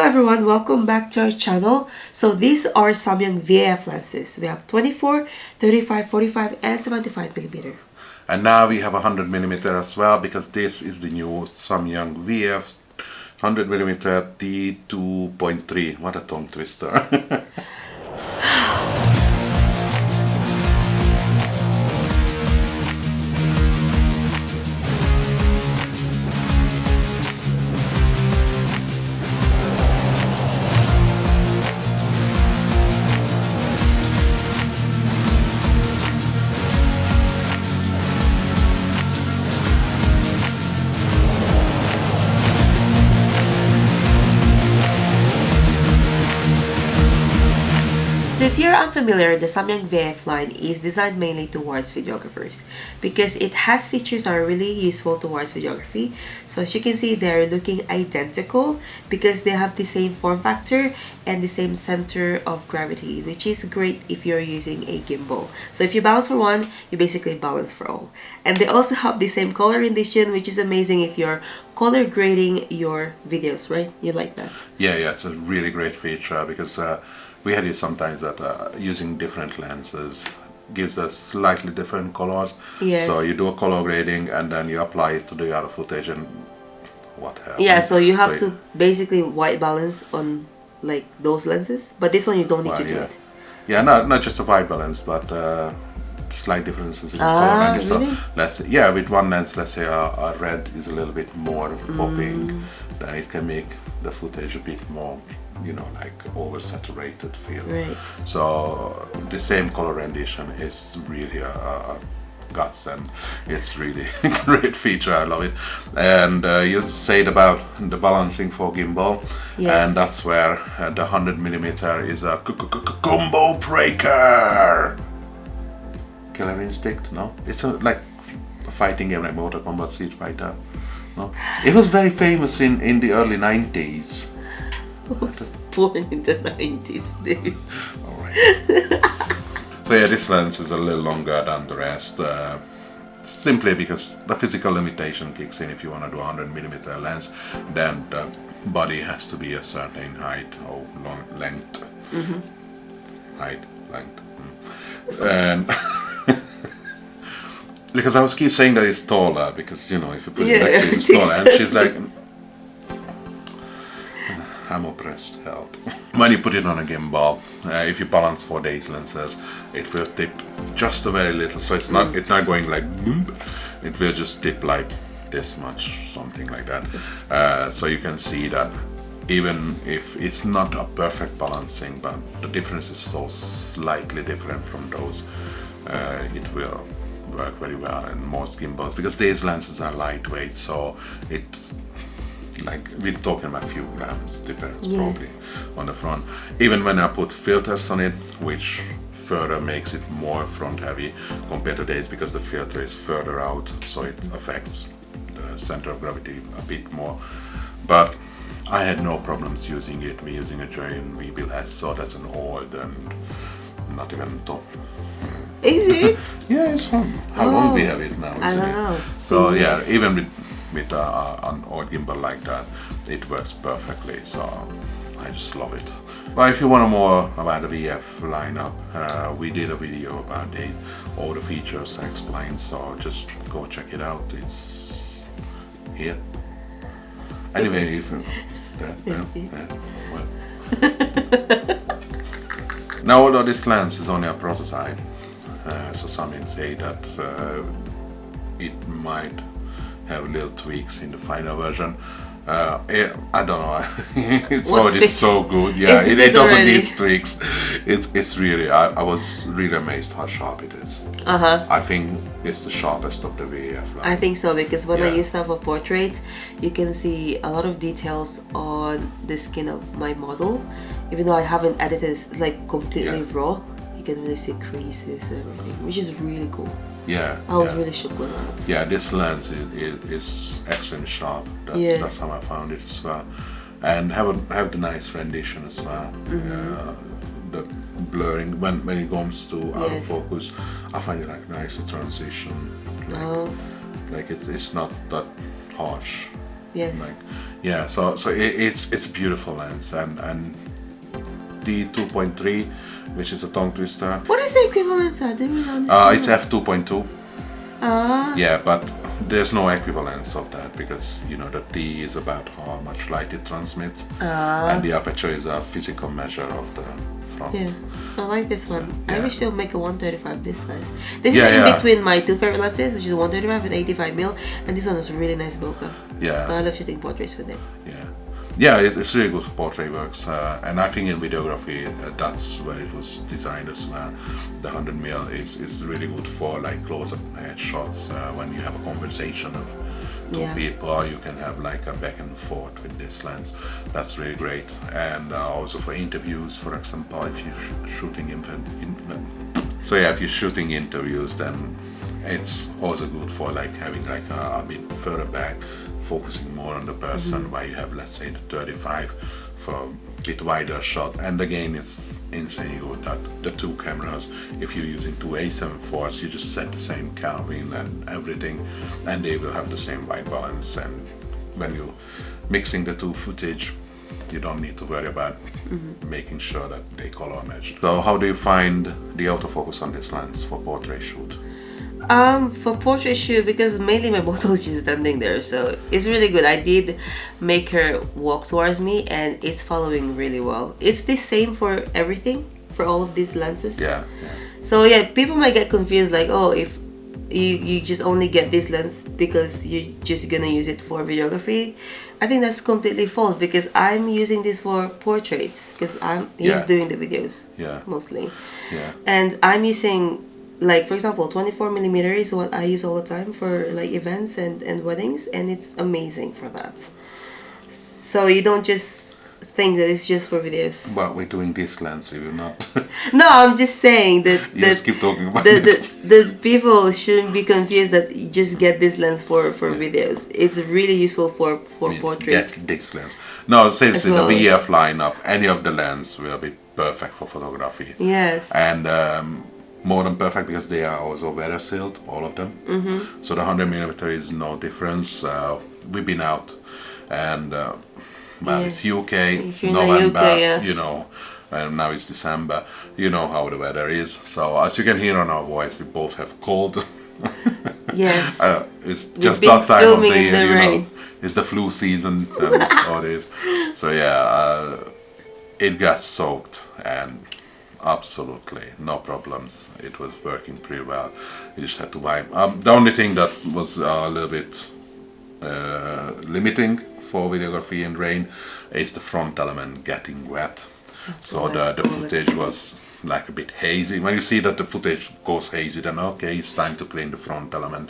everyone, welcome back to our channel. So these are Samyang V-AF lenses. We have 24, 35, 45 and 75mm. And now we have 100mm as well, because this is the new Samyang V-AF 100mm T2.3. What a tongue twister. So if you're unfamiliar, the Samyang V-AF line is designed mainly towards videographers because it has features that are really useful towards videography. So as you can see, they're looking identical because they have the same form factor and the same center of gravity, which is great if you're using a gimbal. So if you balance for one, you basically balance for all. And they also have the same color rendition, which is amazing if you're color grading your videos, right? You like that? Yeah, it's a really great feature because we had it sometimes that using different lenses gives us slightly different colors. Yes. So you do a color grading and then you apply it to the other footage and what happens. Yeah, so you have to basically white balance on like those lenses, but this one you don't need to do it. Yeah, not just a white balance, but slight differences in color range. Really? So let's say, yeah, with one lens, let's say a red is a little bit more popping, then it can make the footage a bit more, you know, like oversaturated feel. Right. So the same color rendition is really a guts, and it's really a great feature. I love it. And you said about the balancing for gimbal, and that's where the 100mm is a combo breaker. Killer Instinct, no? It's like a fighting game like Mortal Kombat, Street Fighter. No? It was very famous in the early 90s. I was born in the 90s, dude. Alright. So yeah, this lens is a little longer than the rest, simply because the physical limitation kicks in. If you want to do a 100mm lens, then the body has to be a certain height or length. Height, length. And because I was keep saying that it's taller, because, you know, if you put it next to it, it's taller, and she's like, I'm oppressed, help. When you put it on a gimbal, if you balance for these lenses, it will tip just a very little, so it's not going like boom, it will just tip like this much, something like that. So you can see that even if it's not a perfect balancing, but the difference is so slightly different from those, it will work very well in most gimbals, because these lenses are lightweight, so it's like we're talking about a few grams difference probably on the front. Even when I put filters on it, which further makes it more front heavy compared to this, because the filter is further out, so it affects the center of gravity a bit more. But I had no problems using it. We're using a giant Gimbal S, so that's an old and not even top. Is it? Yeah, it's fun. How long we have it now, isn't I don't know. So yeah, even with an old gimbal like that, it works perfectly, so I just love it. Well, if you want more about the V-AF lineup, we did a video about all the features I explained, so just go check it out. It's here. Anyway, if now, although this lens is only a prototype, so some may say that it might have little tweaks in the final version. I don't know. It's already so good. Yeah, it doesn't need tweaks. It's really. I was really amazed how sharp it is. I think it's the sharpest of the V-AF line. I think so, because when I use for portraits, you can see a lot of details on the skin of my model. Even though I haven't edited it like completely raw, you can really see creases and everything, which is really cool. Yeah, I was really shocked with that. Yeah, this lens is extremely sharp. That's how I found it as well, and have the nice rendition as well. The blurring when it comes to autofocus, I find it like nice transition. Like it's not that harsh. Yes. Like, yeah, so it's a beautiful lens, and T2.3, which is a tongue twister. What is the equivalence? I didn't really understand. It's f2.2. Ah. Yeah, but there's no equivalence of that because you know the T is about how much light it transmits, and the aperture is a physical measure of the front. Yeah, I like this one. yeah. I wish they'll make a 135 this size. This Yeah, is in yeah. between my two favorite lenses, which is 135 and 85mm, and this one is a really nice bokeh. Yeah. So I love shooting portraits with it. Yeah, yeah, it's really good for portrait works, and I think in videography that's where it was designed as well. The 100mm is really good for like close-up headshots when you have a conversation of two people. You can have like a back and forth with this lens. That's really great, and also for interviews, for example, if you're shooting so yeah, if you're shooting interviews, then it's also good for like having like a bit further back, focusing more on the person, while you have, let's say, the 35 for a bit wider shot. And again, it's insane good that the two cameras, if you're using two A7 IV, you just set the same Kelvin and everything, and they will have the same white balance. And when you're mixing the two footage, you don't need to worry about making sure that they color match. So how do you find the autofocus on this lens for portrait shoot? For portrait shoot, because mainly my bottle is just standing there, so it's really good. I did make her walk towards me, and it's following really well. It's the same for everything, for all of these lenses. Yeah. So yeah, people might get confused, like, oh, if you just only get this lens because you're just gonna use it for videography. I think that's completely false, because I'm using this for portraits, because he's doing the videos mostly. Yeah. And I'm using, like, for example, 24mm is what I use all the time for like events and weddings, and it's amazing for that. So you don't just think that it's just for videos. But we're doing this lens, we will not. No, I'm just saying that You just keep talking about it. the people shouldn't be confused that you just get this lens for videos. It's really useful for portraits. Get this lens. No, seriously, well. the V-AF lineup, any of the lens will be perfect for photography. Yes. And more than perfect, because they are also weather sealed, all of them. So the 100mm is no difference. We've been out, and well, it's UK, If you're in the November, UK, you know, and now it's December. You know how the weather is. So as you can hear on our voice, we both have cold. Yes. It's We've just been that time of filming the in year, the you know. rain. It's the flu season and all this. So yeah, it got soaked, and absolutely no problems. It was working pretty well. You just had to wipe. The only thing that was a little bit limiting for videography in rain is the front element getting wet. So the footage was like a bit hazy. When you see that the footage goes hazy, then okay, it's time to clean the front element.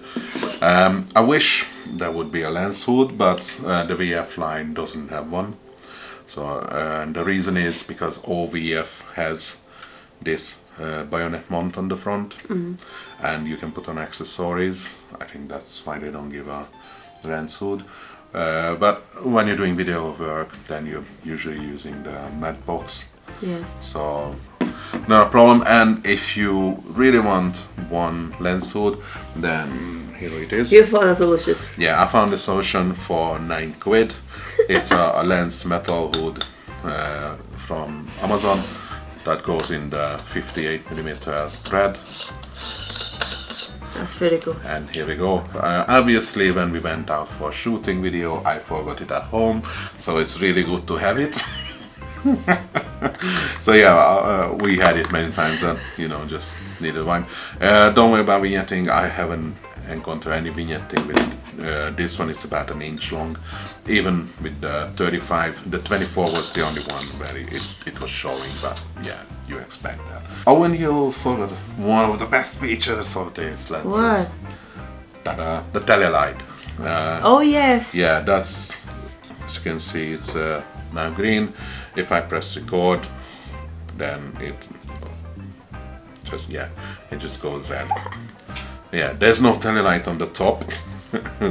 I wish there would be a lens hood, but the V-AF line doesn't have one. So the reason is because all V-AF has this bayonet mount on the front, and you can put on accessories. I think that's why they don't give a lens hood. But when you're doing video work, then you're usually using the matte box. Yes. So not a problem. And if you really want one lens hood, then here it is. You found a solution. Yeah, I found a solution for 9 quid. It's a lens metal hood from Amazon that goes in the 58mm thread. That's pretty cool. And here we go. Obviously, when we went out for shooting video, I forgot it at home, so it's really good to have it. So yeah, we had it many times, and you know, just needed one. Don't worry about vignetting. I haven't encountered any vignetting with it. This one is about an inch long. Even with the 35, the 24 was the only one where it was showing, but yeah, you expect that. Oh, and you forgot one of the best features of these lenses. What? Ta-da, the telelight. Oh yes. Yeah, that's, as you can see, it's now green. If I press record, then it just goes red. Yeah, there's no telelight on the top.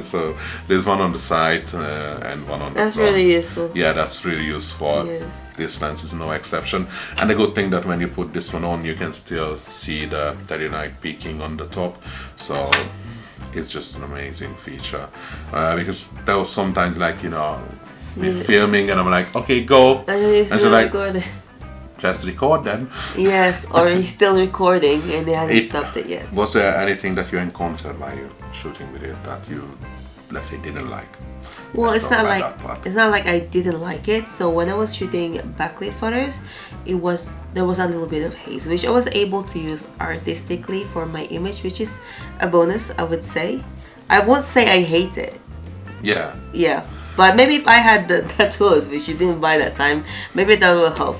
So there's one on the side and one on the front. That's really useful. Yeah, that's really useful. Yes. This lens is no exception. And the good thing that when you put this one on, you can still see the telelight peeking on the top. So it's just an amazing feature because there was sometimes like, you know, we're filming and I'm like, okay, go, and she's like, just record then. Yes, or he's still recording and they haven't stopped it yet. Was there anything that you encountered while you're shooting with it that you, let's say, didn't like? Well, it's not like I didn't like it. So when I was shooting backlit photos, there was a little bit of haze, which I was able to use artistically for my image, which is a bonus, I would say. I won't say I hate it. Yeah. Yeah, but maybe if I had that hood, which you didn't buy that time, maybe that will help.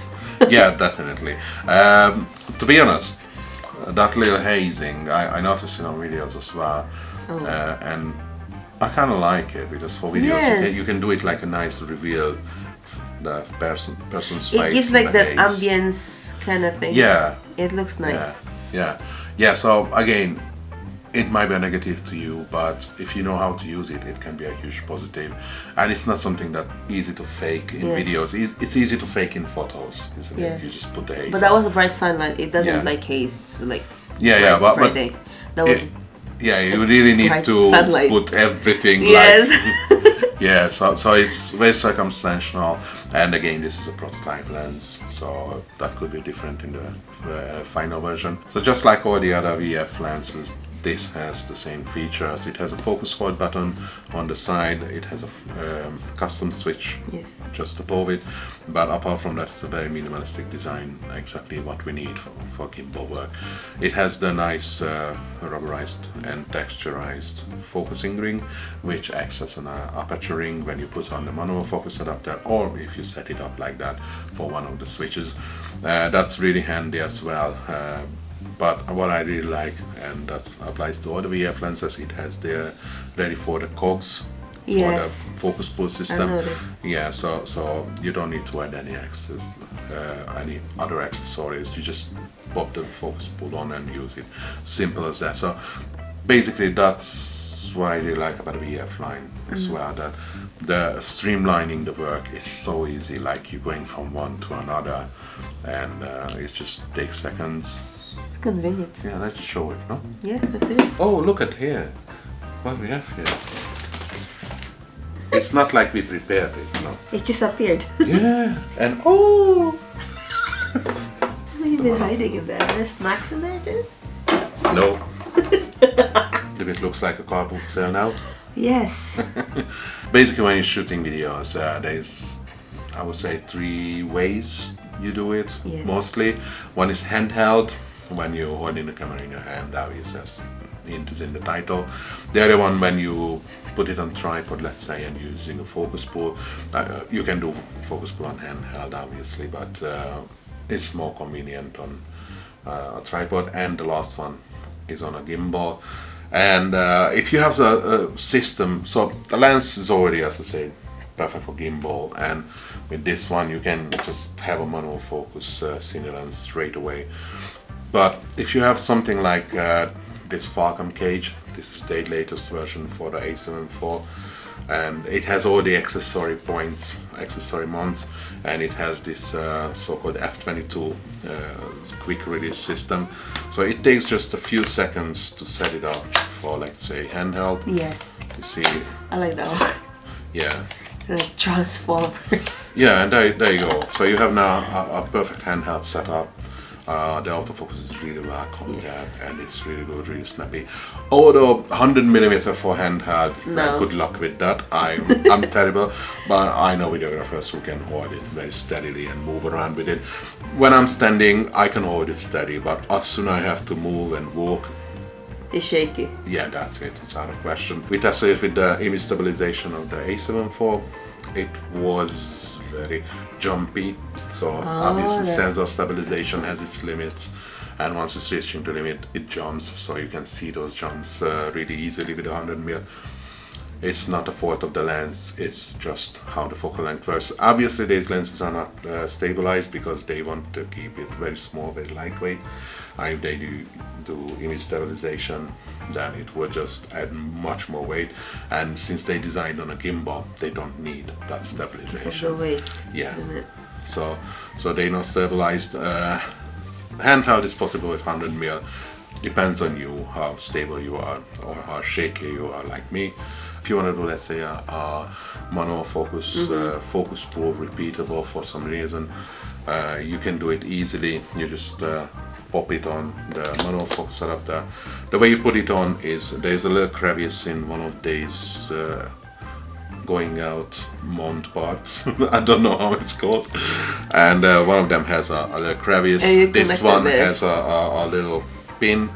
Yeah, definitely. To be honest, that little hazing, I noticed in our videos as well, and I kind of like it because for videos you can do it like a nice reveal, the person's face. It gives like that haze. Ambience kind of thing. Yeah. It looks nice. Yeah. So again, it might be a negative to you, but if you know how to use it, it can be a huge positive. And it's not something that easy to fake in videos. It's easy to fake in photos, isn't it? You just put the haze. But that was a bright sunlight. It doesn't like haze. It's like but that was. You really need to sunlight. Put everything. Yes. Like, so it's very circumstantial, and again, this is a prototype lens, so that could be different in the final version. So just like all the other VF lenses, this has the same features. It has a focus hold button on the side. It has a custom switch just above it. But apart from that, it's a very minimalistic design, exactly what we need for gimbal work. It has the nice rubberized and texturized focusing ring, which acts as an aperture ring when you put on the manual focus adapter, or if you set it up like that for one of the switches. That's really handy as well. But what I really like, and that applies to all the VF lenses, it has the ready for the cogs for the focus pull system. Yeah, so you don't need to add any any other accessories. You just pop the focus pull on and use it. Simple as that. So basically, that's what I really like about the VF line as well. That the streamlining the work is so easy. Like you're going from one to another, and it just takes seconds. It's convenient. Yeah, let's just show it, no? Yeah, that's it. Oh, look at here. What we have here. It's not like we prepared it, no? It just appeared. Yeah, and oh! What have you been hiding in there? There's snacks in there too? No. If it looks like a cardboard cell now. Yes. Basically, when you're shooting videos, there's, I would say, 3 ways you do it, mostly. One is handheld, when you're holding the camera in your hand, obviously, as it is in the title. The other one, when you put it on tripod, let's say, and using a focus pull, you can do focus pull on handheld, obviously, but it's more convenient on a tripod. And the last one is on a gimbal. And if you have a system, so the lens is already, as I said, perfect for gimbal, and with this one you can just have a manual focus cine lens straight away. But if you have something like this Falcon cage, this is the latest version for the A7 IV, and it has all the accessory mounts, and it has this so-called F22 quick release system. So it takes just a few seconds to set it up for, let's say, handheld. Yes. You see. I like that one. Yeah. Like Transformers. Yeah, and there you go. So you have now a perfect handheld setup. The autofocus is really well compared, and it's really good, really snappy. Although 100mm for handheld, good luck with that. I'm terrible, but I know videographers who can hold it very steadily and move around with it. When I'm standing, I can hold it steady, but as soon as I have to move and walk, it's shaky. Yeah, that's it. It's out of question. We tested it with the image stabilization of the A7 IV. It was very jumpy, so obviously sensor stabilization has its limits, and once it's reaching the limit, it jumps, so you can see those jumps really easily with 100mm. It's not a fault of the lens, it's just how the focal length works. Obviously these lenses are not stabilized because they want to keep it very small, very lightweight. If they do image stabilization, then it would just add much more weight, and since they designed on a gimbal, they don't need that stabilization. Because of the weight, yeah. Isn't it? So they're not stabilized. Handheld is possible with 100mm. Depends on you how stable you are or how shaky you are, like me. If you want to do, let's say, a manual focus, focus pull repeatable for some reason, you can do it easily. You just pop it on the manual focus setup. The way you put it on is there's a little crevice in one of these going out mount parts. I don't know how it's called, and one of them has a little crevice. This one has a little pin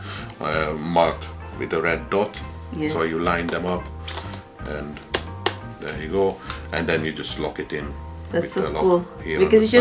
marked with a red dot. Yes. So you line them up, and there you go, and then you just lock it in. That's so cool, because you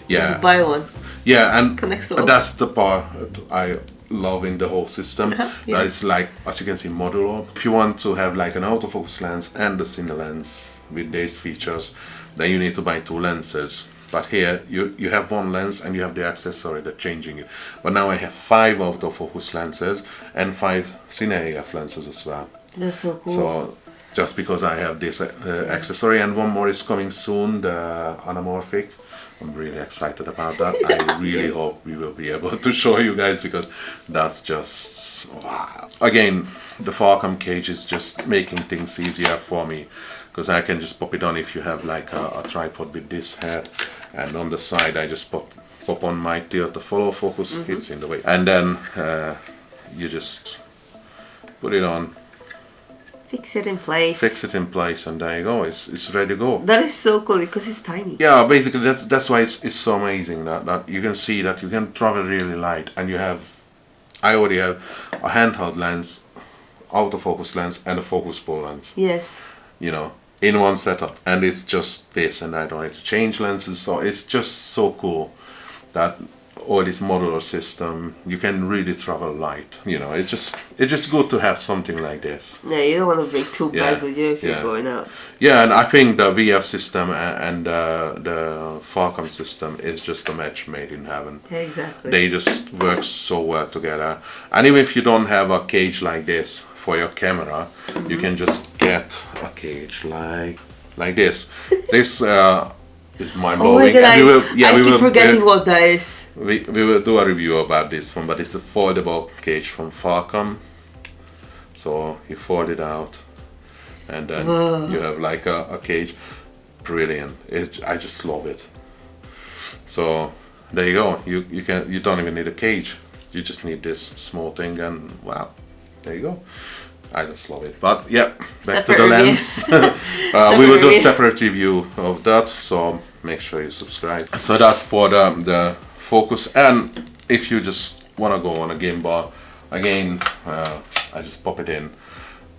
just buy one. Yeah, and that's the part I love in the whole system. That is, like, as you can see, modular. If you want to have like an autofocus lens and a cine lens with these features, then you need to buy 2 lenses. But here you have 1 lens and you have the accessory that's changing it. But now I have 5 autofocus lenses and 5 Cine AF lenses as well. That's so cool. So just because I have this accessory, and one more is coming soon, the anamorphic. I'm really excited about that. I really hope we will be able to show you guys, because that's just wow. Again, the Falcon cage is just making things easier for me, because I can just pop it on if you have like a tripod with this head, and on the side I just pop on my tilt to follow focus. It's in the way, and then you just put it on. Fix it in place. And there you go. It's ready to go. That is so cool, because it's tiny. Yeah, basically that's why it's so amazing that you can see that you can travel really light, and I already have a handheld lens, autofocus lens, and a focus pull lens. Yes. You know, in one setup, and it's just this, and I don't have to change lenses. So it's just so cool that all this modular system, you can really travel light. You know, it's just good to have something like this. Yeah, you don't want to bring 2 bags with you if you're going out. Yeah, and I think the V-AF system and the Falcon system is just a match made in heaven. Yeah, exactly. They just work so well together. And even if you don't have a cage like this for your camera, you can just get a cage like this. This is mind-blowing. Oh my God, I keep forgetting what that is. We will do a review about this one, but it's a foldable cage from Falcon. So you fold it out, and then you have like a cage. Brilliant. I just love it. So there you go. You don't even need a cage. You just need this small thing, and wow, there you go. I just love it. But yeah, back to the lens. We will do a separate review of that, so make sure you subscribe. So that's for the focus, and if you just want to go on a gimbal, again, I just pop it in.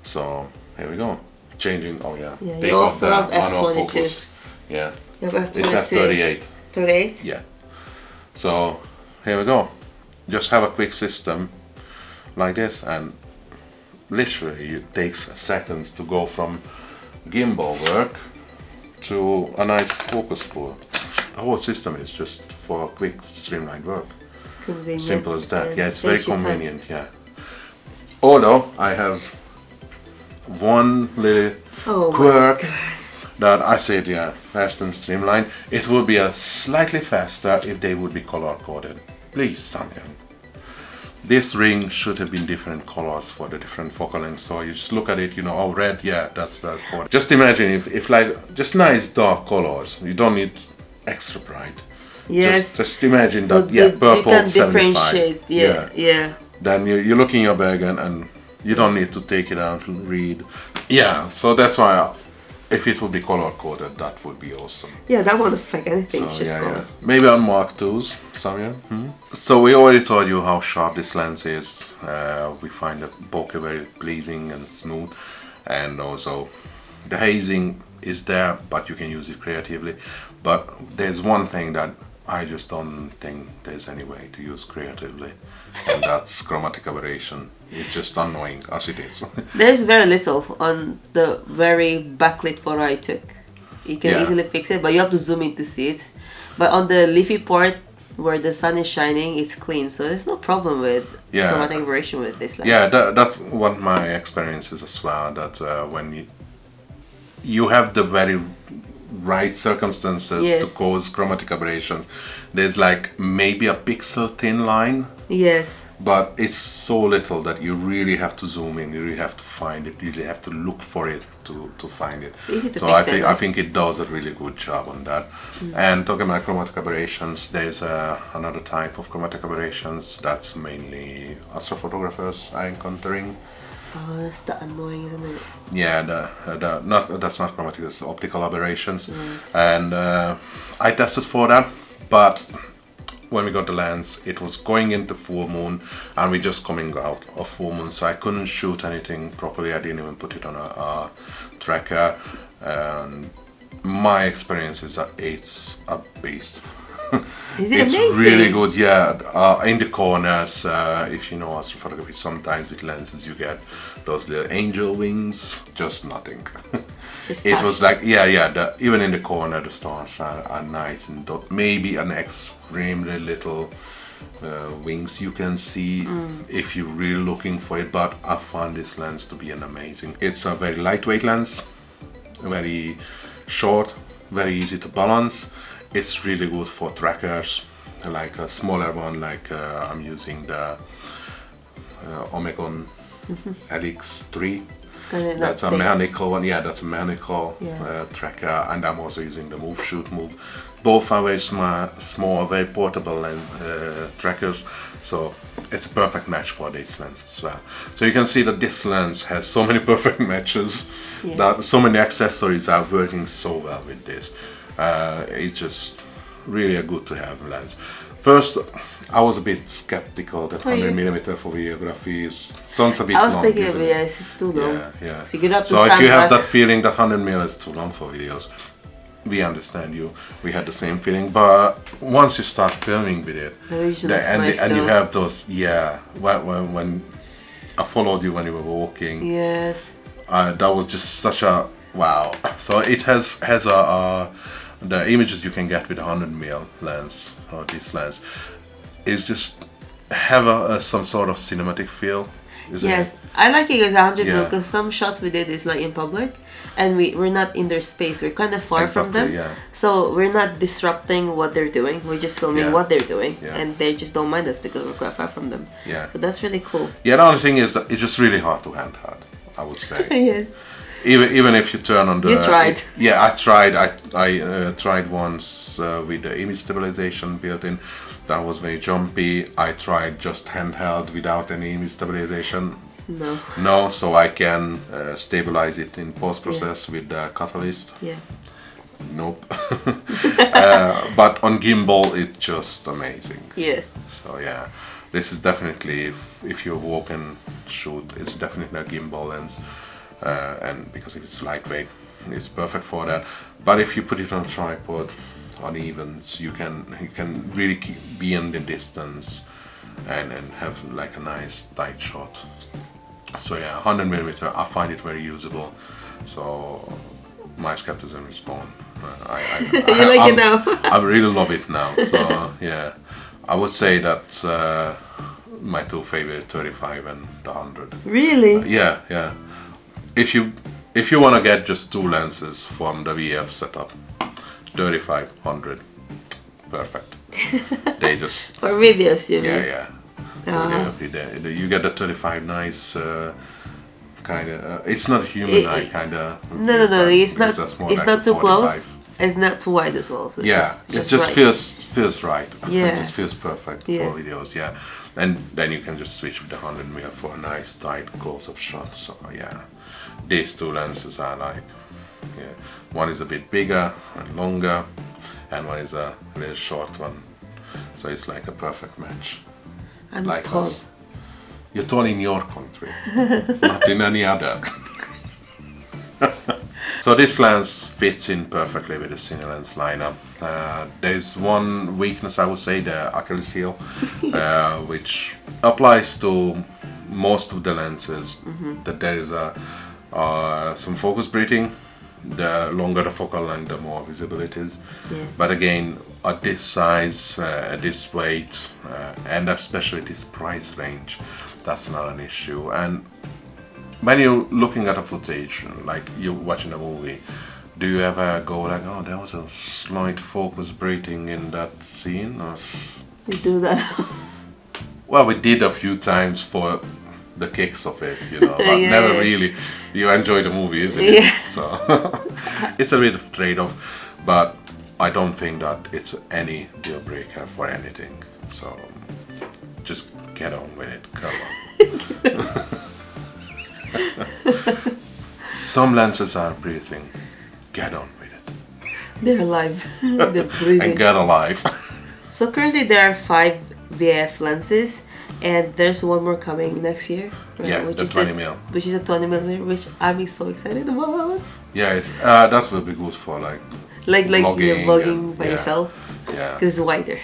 So here we go. Changing, Yeah, you also have f/22. Yeah. You have f/22. It's f/38. 38? Yeah. So here we go. Just have a quick system like this, and literally it takes seconds to go from gimbal work to a nice focus pull. The whole system is just for quick streamlined work. It's convenient. Simple as that. Yeah, it's very convenient. Yeah. Although I have one little quirk that I said, fast and streamlined. It would be a slightly faster if they would be color coded. Please, Samyang. This ring should have been different colors for the different focal lengths. So you just look at it, red, that's well for it. Just imagine if like, just nice dark colors. You don't need extra bright. Yes. Just imagine so that, purple, you can 75. Differentiate. Yeah. Then you look in your bag and you don't need to take it out and read. Yeah, so that's why if it would be color coded, that would be awesome. Yeah, that won't affect anything. So, it's just color. Maybe on Mark IIs, Samyang. So we already told you how sharp this lens is. We find the bokeh very pleasing and smooth, and also the hazing is there, but you can use it creatively. But there's one thing that I just don't think there's any way to use creatively, and that's chromatic aberration. It's just annoying as it is. There's very little on the very backlit photo I took. You can easily fix it, but you have to zoom in to see it. But on the leafy part where the sun is shining, it's clean, so there's no problem with chromatic aberration with this lens. Yeah, that's what my experience is as well. That when you have the very right circumstances Yes. to cause chromatic aberrations. There's like maybe a pixel thin line, Yes. but it's so little that you really have to zoom in, you really have to find it, you really have to look for it to find it. It's easy to So fix I it, I think it does a really good job on that. And talking about chromatic aberrations, there's another type of chromatic aberrations that's mainly astrophotographers are encountering. Oh, that's the annoying, isn't it? Yeah, that's not chromatic, it's optical aberrations. Yes. And I tested for that, but when we got the lens, it was going into full moon, and we're just coming out of full moon, so I couldn't shoot anything properly. I didn't even put it on a tracker, and my experience is that it's a beast. Is it It's amazing? really good, yeah. In the corners, if you know astrophotography, sometimes with lenses you get those little angel wings, just nothing. Just It touch. was like, yeah, even in the corner the stars are nice, and maybe an extremely little wings you can see if you're really looking for it, but I found this lens to be an amazing. It's a very lightweight lens, very short, very easy to balance. It's really good for trackers, like a smaller one, like I'm using the Omegon LX3. That's a mechanical one. Yeah, that's a mechanical Yes. tracker, and I'm also using the Move Shoot Move. Both are very small, very portable trackers, so it's a perfect match for this lens as well. So you can see that this lens has so many perfect matches, Yes. that so many accessories are working so well with this. It's just really a good to have lens. First, I was a bit skeptical that Were you? 100mm for videography sounds a bit I was long, thinking, isn't it? yes, it's too long. Yeah. So you're gonna have to So if stand you have back. that feeling that 100mm is too long for videos, we understand you. We had the same feeling, but once you start filming with it, The vision is nice and you though. have those, when I followed you when you were walking, Yes. that was just such a wow. So it has the images you can get with a 100mm lens, or this lens, is just have some sort of cinematic feel. Isn't Yes, it? I like it as 100 Yeah. because some shots we did is like in public, and we're not in their space. We're kind of far from Exactly, them, yeah. so we're not disrupting what they're doing. We're just filming Yeah. what they're doing, Yeah. and they just don't mind us because we're quite far from them. Yeah. So that's really cool. Yeah, the only thing is that it's just really hard to handheld, I would say. Yes. Even if you turn on the... You tried. Yeah, I tried. I tried once with the image stabilization built in. That was very jumpy. I tried just handheld without any image stabilization. No. No, so I can stabilize it in post-process with the catalyst. Yeah. Nope. But on gimbal, it's just amazing. Yeah. So yeah, this is definitely, if you walk and shoot, it's definitely a gimbal lens, and because it's lightweight, it's perfect for that. But if you put it on a tripod, on events, you can really be in the distance and have like a nice tight shot. So yeah, 100mm, I find it very usable. So my skepticism is gone. You like it now? I really love it now. So yeah, I would say that's my two favorite, 35 and the 100. Really? Yeah. If you want to get just two lenses from the V-AF setup, 35, 100, perfect. They just For videos, you mean? yeah. Ah. You get the 35 nice kind of. It's not human eye kind of. No. It's not. more It's like not a too 45. close. It's not too wide as well. So Yeah, it just right. feels right. Yeah. It just feels perfect Yes. for videos. Yeah, and then you can just switch with the 100mm for a nice tight close-up shot. So yeah, these two lenses are like, yeah, one is a bit bigger and longer, and one is a little short one. So it's like a perfect match. I'm Like tall. us. You're tall in your country, not in any other. So this lens fits in perfectly with the Cine lens lineup. There's one weakness, I would say, the Achilles heel, which applies to most of the lenses. That there is some focus breathing. The longer the focal length, the more visible it is. Yeah. But again, at this size, at this weight, and especially this price range, that's not an issue. And when you're looking at a footage, like you're watching a movie, Do you ever go like, oh, there was a slight focus breathing in that scene? Or... We do that. Well, we did a few times for the kicks of it, you know, but Yeah, never yeah. really. You enjoy the movie, isn't it? Yeah. So it's a bit of trade-off, but I don't think that it's any deal breaker for anything. So just get on with it. Come on. Some lenses are breathing. Get on with it. They're alive. They're breathing. And get alive. So currently there are 5 V-AF lenses, and there's one more coming next year. Right? Yeah, which the is 20 mil. Which is a 20mm, which I'm so excited about. Yeah, it's that will be good for like Like you're vlogging and- by yeah. yourself, Yeah, because it's wider.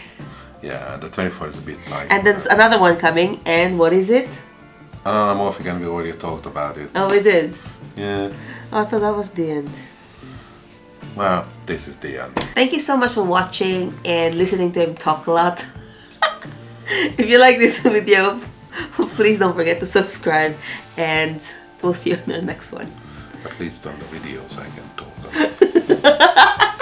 yeah. The 24 is a bit tight. And then another one coming, and what is it? Anamorphic, and we already talked about it. Oh, we did. Yeah. Oh, I thought that was the end. Well, this is the end. Thank you so much for watching and listening to him talk a lot. If you like this video, please don't forget to subscribe, and we'll see you on the next one. At least on the videos I can talk about.